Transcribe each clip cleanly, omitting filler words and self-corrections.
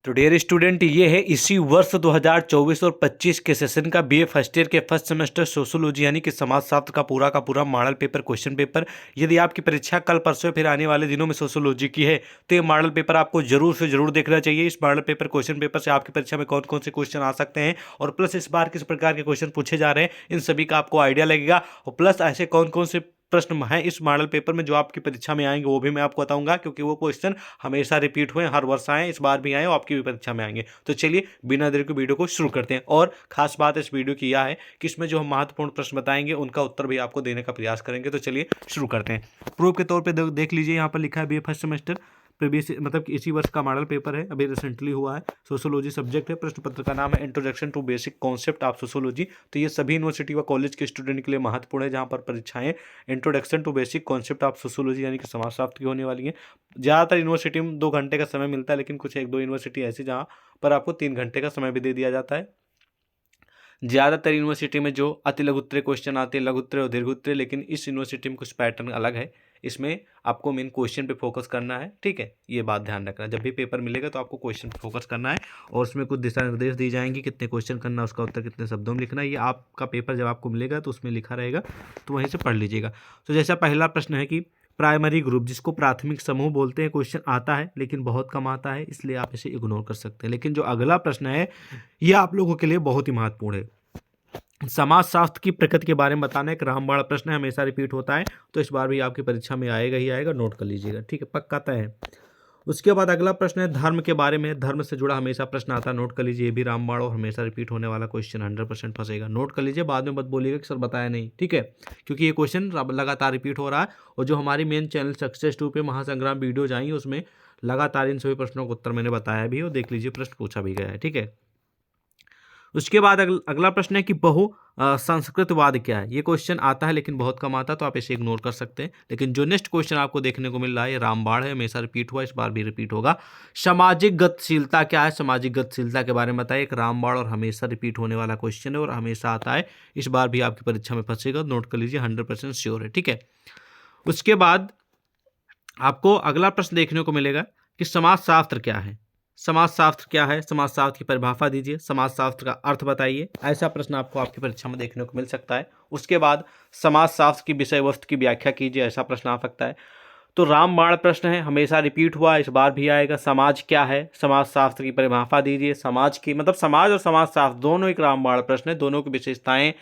तो dear student, ये है इसी वर्ष 2024 और 25 के सेशन का बीए फर्स्ट ईयर के फर्स्ट सेमेस्टर सोशोलॉजी यानी कि समाजशास्त्र का पूरा मॉडल पेपर क्वेश्चन पेपर। यदि आपकी परीक्षा कल परसों फिर आने वाले दिनों में सोशोलॉजी की है तो ये मॉडल पेपर आपको जरूर से जरूर देखना चाहिए। इस मॉडल पेपर क्वेश्चन पेपर से आपकी परीक्षा में कौन कौन से क्वेश्चन आ सकते हैं और प्लस इस बार किस प्रकार के क्वेश्चन पूछे जा रहे हैं, इन सभी का आपको आइडिया लगेगा। और प्लस ऐसे कौन कौन से प्रश्न हैं इस मॉडल पेपर में जो आपकी परीक्षा में आएंगे वो भी मैं आपको बताऊंगा, क्योंकि वो क्वेश्चन हमेशा रिपीट हुए, हर वर्ष आए, इस बार भी आए और आपकी भी परीक्षा में आएंगे। तो चलिए बिना देर के वीडियो को शुरू करते हैं। और खास बात इस वीडियो की यह है कि इसमें जो हम महत्वपूर्ण प्रश्न बताएंगे उनका उत्तर भी आपको देने का प्रयास करेंगे। तो चलिए शुरू करते हैं। प्रूफ के तौर पर देख लीजिए, यहाँ पर लिखा है बीए फर्स्ट सेमेस्टर प्रीवियस मतलब कि इसी वर्ष का मॉडल पेपर है, अभी रिसेंटली हुआ है। सोशोलॉजी सब्जेक्ट है। प्रश्न पत्र का नाम है introduction to basic concept of sociology. तो ये सभी यूनिवर्सिटी व कॉलेज के स्टूडेंट के लिए महत्वपूर्ण है, जहाँ पर परीक्षाएं introduction to basic concept of sociology यानी कि समाजशास्त्र की होने वाली हैं। ज़्यादातर यूनिवर्सिटी में 2 घंटे का समय मिलता है, लेकिन कुछ 1-2 यूनिवर्सिटी ऐसी जहाँ पर आपको 3 घंटे का समय भी दे दिया जाता है। ज़्यादातर यूनिवर्सिटी में जो अति लघुत्तरीय क्वेश्चन आते हैं, लघुत्तरीय और दीर्घोत्तरीय, लेकिन इस यूनिवर्सिटी में कुछ पैटर्न अलग है। इसमें आपको मेन क्वेश्चन पे फोकस करना है, ठीक है। ये बात ध्यान रखना, जब भी पेपर मिलेगा तो आपको क्वेश्चन पे फोकस करना है और उसमें कुछ दिशा निर्देश दी जाएंगे, कितने क्वेश्चन करना है, उसका उत्तर कितने शब्दों में लिखना है। ये आपका पेपर जब आपको मिलेगा तो उसमें लिखा रहेगा, तो वहीं से पढ़ लीजिएगा। तो जैसा पहला प्रश्न है कि प्राइमरी ग्रुप, जिसको प्राथमिक समूह बोलते हैं, क्वेश्चन आता है लेकिन बहुत कम आता है, इसलिए आप इसे इग्नोर कर सकते हैं। लेकिन जो अगला प्रश्न है यह आप लोगों के लिए बहुत ही महत्वपूर्ण है। समाजशास्त्र की प्रकृति के बारे में बताना एक रामबाण प्रश्न है, हमेशा रिपीट होता है, तो इस बार भी आपकी परीक्षा में आएगा ही आएगा, नोट कर लीजिएगा, ठीक है, पक्का तय है। उसके बाद अगला प्रश्न है धर्म के बारे में। धर्म से जुड़ा हमेशा प्रश्न आता है, नोट कर लीजिए, ये भी रामबाण और हमेशा रिपीट होने वाला क्वेश्चन, 100% फंसेगा, नोट कर लीजिए। बाद में मत बोलिएगा कि सर बताया नहीं, ठीक है, क्योंकि ये क्वेश्चन लगातार रिपीट हो रहा है। और जो हमारी मेन चैनल सक्सेस 2 पे महासंग्राम वीडियोज आई उसमें लगातार इन सभी प्रश्नों का उत्तर मैंने बताया भी और देख लीजिए, प्रश्न पूछा भी गया है, ठीक है। उसके बाद अगला प्रश्न है कि बहु संस्कृतवाद क्या है। ये क्वेश्चन आता है लेकिन बहुत कम आता है, तो आप इसे इग्नोर कर सकते हैं। लेकिन जो नेक्स्ट क्वेश्चन आपको देखने को मिल रहा है ये रामबाण है, हमेशा रिपीट हुआ, इस बार भी रिपीट होगा। सामाजिक गतिशीलता क्या है, सामाजिक गतिशीलता के बारे में बताइए, एक रामबाण और हमेशा रिपीट होने वाला क्वेश्चन है और हमेशा आता है, इस बार भी आपकी परीक्षा में फंसेगा, नोट कर लीजिए, 100% श्योर है, ठीक है। उसके बाद आपको अगला प्रश्न देखने को मिलेगा कि समाजशास्त्र क्या है। समाजशास्त्र क्या है, समाजशास्त्र की परिभाषा दीजिए, समाजशास्त्र का अर्थ बताइए, ऐसा प्रश्न आपको आपकी परीक्षा में देखने को मिल सकता है। उसके बाद समाजशास्त्र की विषय वस्तु की व्याख्या कीजिए, ऐसा प्रश्न आ सकता है। तो रामबाण प्रश्न है, हमेशा रिपीट हुआ, इस बार भी आएगा। समाज क्या है, समाजशास्त्र की परिभाषा दीजिए, समाज की मतलब समाज और समाजशास्त्र दोनों एक रामबाण प्रश्न है, दोनों की विशेषताएं,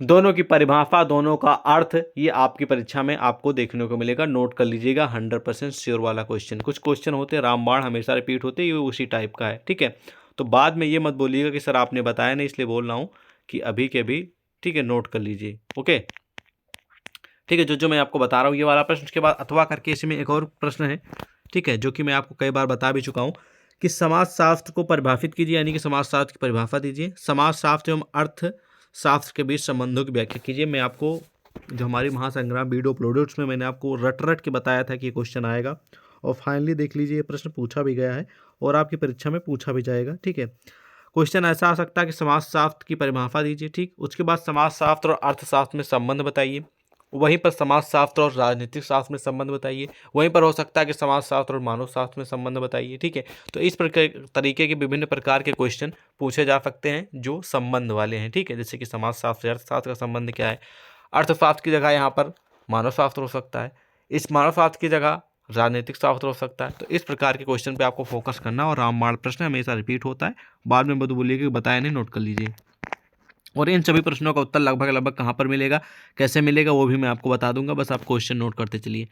दोनों की परिभाषा, दोनों का अर्थ, ये आपकी परीक्षा में आपको देखने को मिलेगा, नोट कर लीजिएगा, 100% श्योर वाला क्वेश्चन। कुछ क्वेश्चन होते हैं रामबाण हमेशा रिपीट होते हैं, ये उसी टाइप का है, ठीक है। तो बाद में ये मत बोलिएगा कि सर आपने बताया नहीं इसलिए बोल रहा हूँ, कि अभी के अभी, ठीक है, नोट कर लीजिए, ओके, ठीक है। जो मैं आपको बता रहा हूँ ये वाला प्रश्न। उसके बाद अथवा करके इसमें एक और प्रश्न है, ठीक है, जो कि मैं आपको कई बार बता भी चुका हूँ कि समाजशास्त्र को परिभाषित कीजिए, यानी कि समाजशास्त्र की परिभाषा दीजिए, समाजशास्त्र एवं अर्थ शास्त्र के बीच संबंधों की व्याख्या कीजिए। मैं आपको जो हमारी महासंग्राम वीडियो अपलोड है उसमें मैंने आपको रट के बताया था कि ये क्वेश्चन आएगा, और फाइनली देख लीजिए ये प्रश्न पूछा भी गया है और आपकी परीक्षा में पूछा भी जाएगा, ठीक है। क्वेश्चन ऐसा आ सकता है कि समाजशास्त्र की परिभाषा दीजिए, ठीक। उसके बाद समाजशास्त्र और अर्थशास्त्र में संबंध बताइए, वहीं पर समाजशास्त्र और राजनीतिक शास्त्र में संबंध बताइए, वहीं पर हो सकता है कि समाजशास्त्र और मानव शास्त्र में संबंध बताइए, ठीक है। तो इस प्रकार तरीके के विभिन्न प्रकार के क्वेश्चन पूछे जा सकते हैं जो संबंध वाले हैं, ठीक है। जैसे कि समाजशास्त्र अर्थशास्त्र का संबंध क्या है, अर्थशास्त्र की जगह यहाँ पर मानव शास्त्र हो सकता है, इस मानव शास्त्र की जगह राजनीतिक शास्त्र हो सकता है। तो इस प्रकार के क्वेश्चन पे आपको फोकस करना, और रामबाण प्रश्न हमेशा रिपीट होता है, बाद में बोलिए कि बताया नहीं, नोट कर लीजिए। और इन सभी प्रश्नों का उत्तर लगभग कहाँ पर मिलेगा, कैसे मिलेगा, वो भी मैं आपको बता दूंगा, बस आप क्वेश्चन नोट करते चलिए।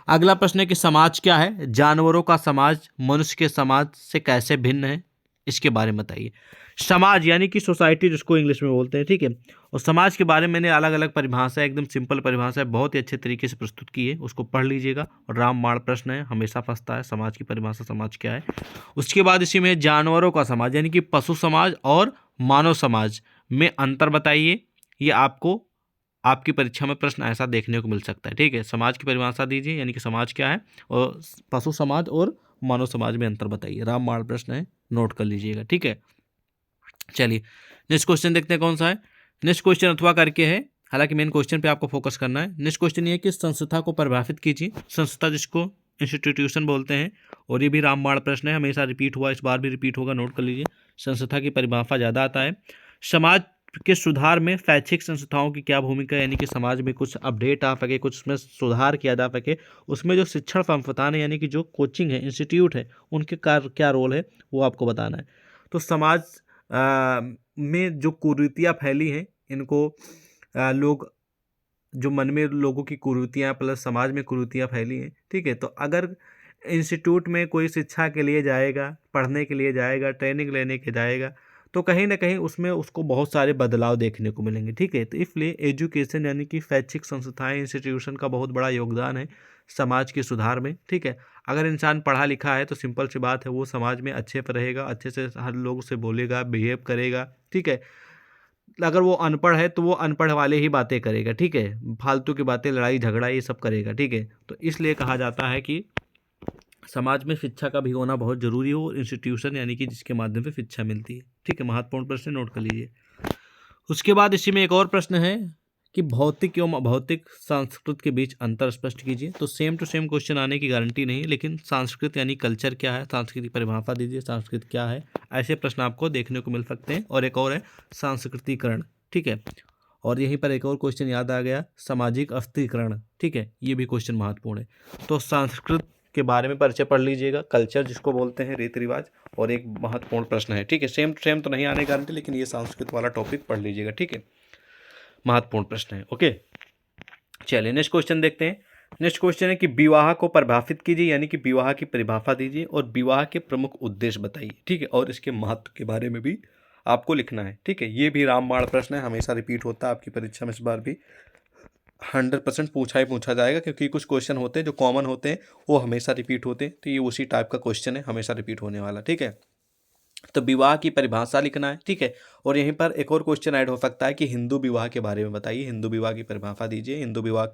अगला प्रश्न है कि समाज क्या है, जानवरों का समाज मनुष्य के समाज से कैसे भिन्न है, इसके बारे में बताइए। समाज यानी कि सोसाइटी जिसको इंग्लिश में बोलते हैं, ठीक है। और समाज के बारे में मैंने अलग अलग परिभाषा, एकदम सिंपल परिभाषा है, बहुत ही अच्छे तरीके से प्रस्तुत की है, उसको पढ़ लीजिएगा। और रामबाण प्रश्न है, हमेशा फंसता है, समाज की परिभाषा, समाज क्या है। उसके बाद इसी में जानवरों का समाज यानी कि पशु समाज और मानव समाज में अंतर बताइए, ये आपको आपकी परीक्षा में प्रश्न ऐसा देखने को मिल सकता है, ठीक है। समाज की परिभाषा दीजिए यानी कि समाज क्या है, और पशु समाज और मानव समाज में अंतर बताइए, रामबाण प्रश्न है, नोट कर लीजिएगा, ठीक है। चलिए नेक्स्ट क्वेश्चन देखते हैं कौन सा है। नेक्स्ट क्वेश्चन अथवा करके है, हालांकि मेन क्वेश्चन पे आपको फोकस करना है। नेक्स्ट क्वेश्चन ये है कि संस्था को परिभाषित कीजिए, संस्था जिसको इंस्टीट्यूशन बोलते हैं। और ये भी रामबाण प्रश्न है, हमेशा रिपीट हुआ, इस बार भी रिपीट होगा, नोट कर लीजिए। संस्था की परिभाषा ज़्यादा आता है। समाज के सुधार में शैक्षिक संस्थाओं की क्या भूमिका है, यानी कि समाज में कुछ अपडेट आ सके, कुछ उसमें सुधार किया जा सके, उसमें जो शिक्षण संस्थान है यानी कि जो कोचिंग है, इंस्टीट्यूट है, उनके क्या रोल है वो आपको बताना है। तो समाज में जो कुरीतियाँ फैली हैं, इनको लोग, जो मन में लोगों की कुरीतियाँ प्लस समाज में कुरीतियाँ फैली हैं, ठीक है, तो अगर इंस्टीट्यूट में कोई शिक्षा के लिए जाएगा, पढ़ने के लिए जाएगा, ट्रेनिंग लेने के जाएगा, तो कहीं ना कहीं उसमें उसको बहुत सारे बदलाव देखने को मिलेंगे, ठीक है। तो इसलिए एजुकेशन यानी कि शैक्षिक संस्थाएं, इंस्टीट्यूशन का बहुत बड़ा योगदान है समाज के सुधार में, ठीक है। अगर इंसान पढ़ा लिखा है तो सिंपल सी बात है, वो समाज में अच्छे पर रहेगा, अच्छे से हर लोग से बोलेगा, बिहेव करेगा, ठीक है। अगर वो अनपढ़ है तो वो अनपढ़ वाले ही बातें करेगा, ठीक है, फालतू की बातें, लड़ाई झगड़ा ये सब करेगा, ठीक है। तो इसलिए कहा जाता है कि समाज में शिक्षा का भी होना बहुत जरूरी हो, इंस्टीट्यूशन यानी कि जिसके माध्यम से शिक्षा मिलती है, ठीक है। महत्वपूर्ण प्रश्न, नोट कर लीजिए। उसके बाद इसी में एक और प्रश्न है कि भौतिक एवं अभौतिक संस्कृत के बीच अंतर स्पष्ट कीजिए। तो सेम टू सेम क्वेश्चन आने की गारंटी नहीं है, लेकिन संस्कृत यानी कल्चर क्या है, संस्कृत की परिभाषा दीजिए, संस्कृत क्या है, ऐसे प्रश्न आपको देखने को मिल सकते हैं। और एक और है सांस्कृतिकरण, ठीक है। और यहीं पर एक और क्वेश्चन याद आ गया, सामाजिक अस्थिरीकरण, ठीक है, ये भी क्वेश्चन महत्वपूर्ण है। तो संस्कृत के बारे में परिचय पढ़ लीजिएगा, कल्चर जिसको बोलते हैं, रीति रिवाज, और एक महत्वपूर्ण प्रश्न है, ठीक है। सेम टू सेम तो नहीं आने गारंटी, लेकिन ये संस्कृत वाला टॉपिक पढ़ लीजिएगा, ठीक है, महत्वपूर्ण प्रश्न है। ओके, चलिए नेक्स्ट क्वेश्चन देखते हैं। नेक्स्ट क्वेश्चन है कि विवाह को परिभाषित कीजिए, यानी कि विवाह की परिभाषा दीजिए और विवाह के प्रमुख उद्देश्य बताइए, ठीक है, और इसके महत्व के बारे में भी आपको लिखना है, ठीक है। ये भी रामबाण प्रश्न है, हमेशा रिपीट होता है आपकी परीक्षा में, इस बार भी 100% पूछा ही पूछा जाएगा, क्योंकि कुछ क्वेश्चन होते हैं जो कॉमन होते हैं, वो हमेशा रिपीट होते हैं। तो ये उसी टाइप का क्वेश्चन है, हमेशा रिपीट होने वाला, ठीक है। तो विवाह की परिभाषा लिखना है, ठीक है। और यहीं पर एक और क्वेश्चन ऐड हो सकता है कि हिंदू विवाह के बारे में बताइए, हिंदू विवाह की परिभाषा दीजिए, हिंदू विवाह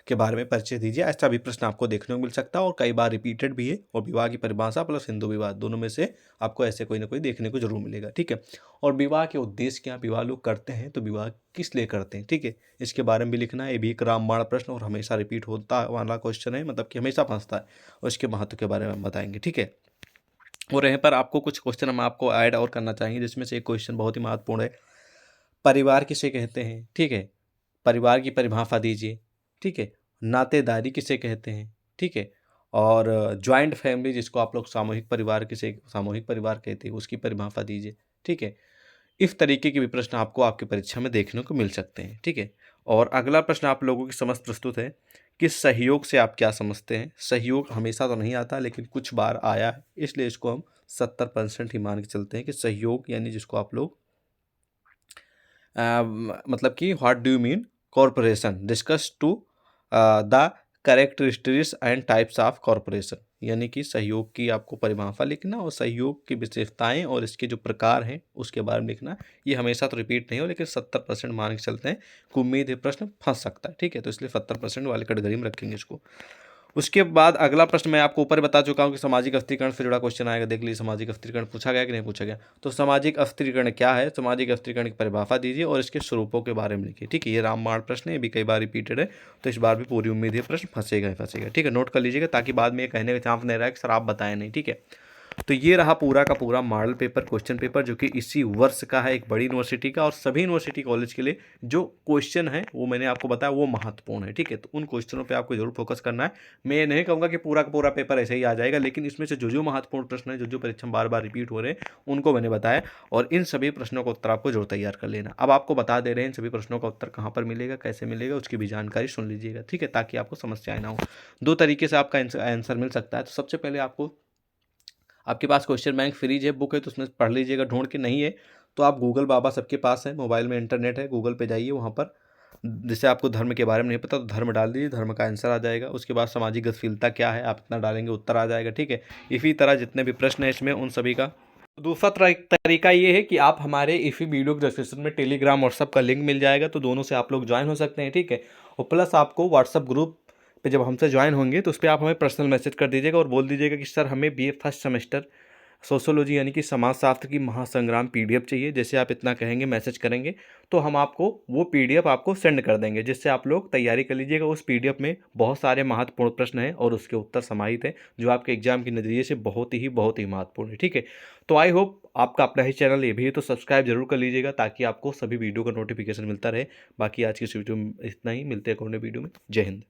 के बारे में परिचय दीजिए। ऐसा भी प्रश्न आपको देखने को मिल सकता है और कई बार रिपीटेड भी है। और विवाह की परिभाषा प्लस हिंदू विवाह, दोनों में से आपको ऐसे कोई ना कोई देखने को जरूर मिलेगा, ठीक है। और विवाह के उद्देश्य क्या, विवाह लोग करते हैं तो विवाह किस लिए करते हैं, ठीक है, इसके बारे में भी लिखना है। ये भी एक रामबाण प्रश्न और हमेशा रिपीट होता वाला क्वेश्चन है, मतलब कि हमेशा फंसता है, और इसके महत्व के बारे में बताएंगे, ठीक है। और यहाँ पर आपको कुछ क्वेश्चन हम आपको ऐड और करना चाहेंगे, जिसमें से एक क्वेश्चन बहुत ही महत्वपूर्ण है, परिवार किसे कहते हैं, ठीक है, परिवार की परिभाषा दीजिए, ठीक है। नातेदारी किसे कहते हैं, ठीक है। और ज्वाइंट फैमिली, जिसको आप लोग सामूहिक परिवार किसे सामूहिक परिवार कहते हैं, उसकी परिभाषा दीजिए, ठीक है। इस तरीके के भी प्रश्न आपको आपकी परीक्षा में देखने को मिल सकते हैं, ठीक है। और अगला प्रश्न आप लोगों की समझ प्रस्तुत है कि सहयोग से आप क्या समझते हैं। सहयोग हमेशा तो नहीं आता, लेकिन कुछ बार आया है, इसलिए इसको हम 70% ही मान के चलते हैं कि सहयोग, यानी जिसको आप लोग मतलब कि what do you mean corporation, discuss to the characteristics and types of corporation, यानी कि सहयोग की आपको परिभाषा लिखना और सहयोग की विशेषताएं और इसके जो प्रकार हैं उसके बारे में लिखना। ये हमेशा तो रिपीट नहीं हो, लेकिन 70% मान के चलते हैं कि उम्मीद है प्रश्न फंस सकता है, ठीक है। तो इसलिए 70% वाले कैटेगरी में रखेंगे इसको। उसके बाद अगला प्रश्न मैं आपको ऊपर बता चुका हूँ कि सामाजिक अस्थिरीकरण से जुड़ा क्वेश्चन आएगा, देख लीजिए सामाजिक अस्थिरीकरण पूछा गया कि नहीं पूछा गया। तो सामाजिक अस्थिरीकरण क्या है, सामाजिक अस्थिरीकरण की परिभाषा दीजिए और इसके स्वरूपों के बारे में लिखिए, ठीक है। ये रामबाण प्रश्न है, ये भी कई बार रिपीटेड है, तो इस बार भी पूरी उम्मीद है प्रश्न फंसेगा ही फंसेगा, ठीक है। नोट कर लीजिएगा, ताकि बाद में ये कहने का चांस नहीं रहा कि सर आप बताएं नहीं, ठीक है। तो ये रहा पूरा का पूरा मॉडल पेपर, क्वेश्चन पेपर, जो कि इसी वर्ष का है, एक बड़ी यूनिवर्सिटी का, और सभी यूनिवर्सिटी कॉलेज के लिए जो क्वेश्चन है वो मैंने आपको बताया वो महत्वपूर्ण है, ठीक है। तो उन क्वेश्चनों पे आपको जरूर फोकस करना है। मैं ये नहीं कहूँगा कि पूरा का पूरा पेपर ऐसे ही आ जाएगा, लेकिन इसमें से जो महत्वपूर्ण प्रश्न है, जो परीक्षा में बार बार रिपीट हो रहे हैं, उनको मैंने बताया, और इन सभी प्रश्नों का उत्तर आपको जरूर तैयार कर लेना। अब आपको बता दे रहे हैं इन सभी प्रश्नों का उत्तर कहाँ पर मिलेगा, कैसे मिलेगा, उसकी भी जानकारी सुन लीजिएगा, ठीक है, ताकि आपको समस्याएं ना हो। दो तरीके से आपका आंसर मिल सकता है। तो सबसे पहले आपको, आपके पास क्वेश्चन बैंक सीरीज है, बुक है, तो उसमें पढ़ लीजिएगा ढूंढ के। नहीं है तो आप गूगल बाबा सबके पास है, मोबाइल में इंटरनेट है, गूगल पे जाइए, वहाँ पर जैसे आपको धर्म के बारे में नहीं पता तो धर्म डाल दीजिए, धर्म का आंसर आ जाएगा। उसके बाद सामाजिक गतिशीलता क्या है, आप इतना डालेंगे उत्तर आ जाएगा, ठीक है। इसी तरह जितने भी प्रश्न है इसमें, उन सभी का दूसरा तरीका ये है कि आप हमारे इसी वीडियो के डिस्क्रिप्शन में टेलीग्राम व्हाट्सअप का लिंक मिल जाएगा, तो दोनों से आप लोग ज्वाइन हो सकते हैं, ठीक है। और प्लस आपको व्हाट्सअप ग्रुप पे जब हमसे ज्वाइन होंगे तो उस पर आप हमें पर्सनल मैसेज कर दीजिएगा और बोल दीजिएगा कि सर हमें BA फर्स्ट सेमेस्टर सोशियोलॉजी यानी कि समाजशास्त्र की महासंग्राम पीडीएफ चाहिए, जैसे आप इतना कहेंगे मैसेज करेंगे तो हम आपको वो पीडीएफ आपको सेंड कर देंगे, जिससे आप लोग तैयारी कर लीजिएगा। उस पीडीएफ में बहुत सारे महत्वपूर्ण प्रश्न हैं और उसके उत्तर समाहित हैं, जो आपके एग्जाम के नज़रिए से बहुत ही महत्वपूर्ण है। ठीक है, तो आई होप आपका अपना ही चैनल ये भी है, तो सब्सक्राइब जरूर कर लीजिएगा ताकि आपको सभी वीडियो का नोटिफिकेशन मिलता रहे। बाकी आज की इस वीडियो में इतना ही, मिलते हैं एक और नए वीडियो में। जय हिंद।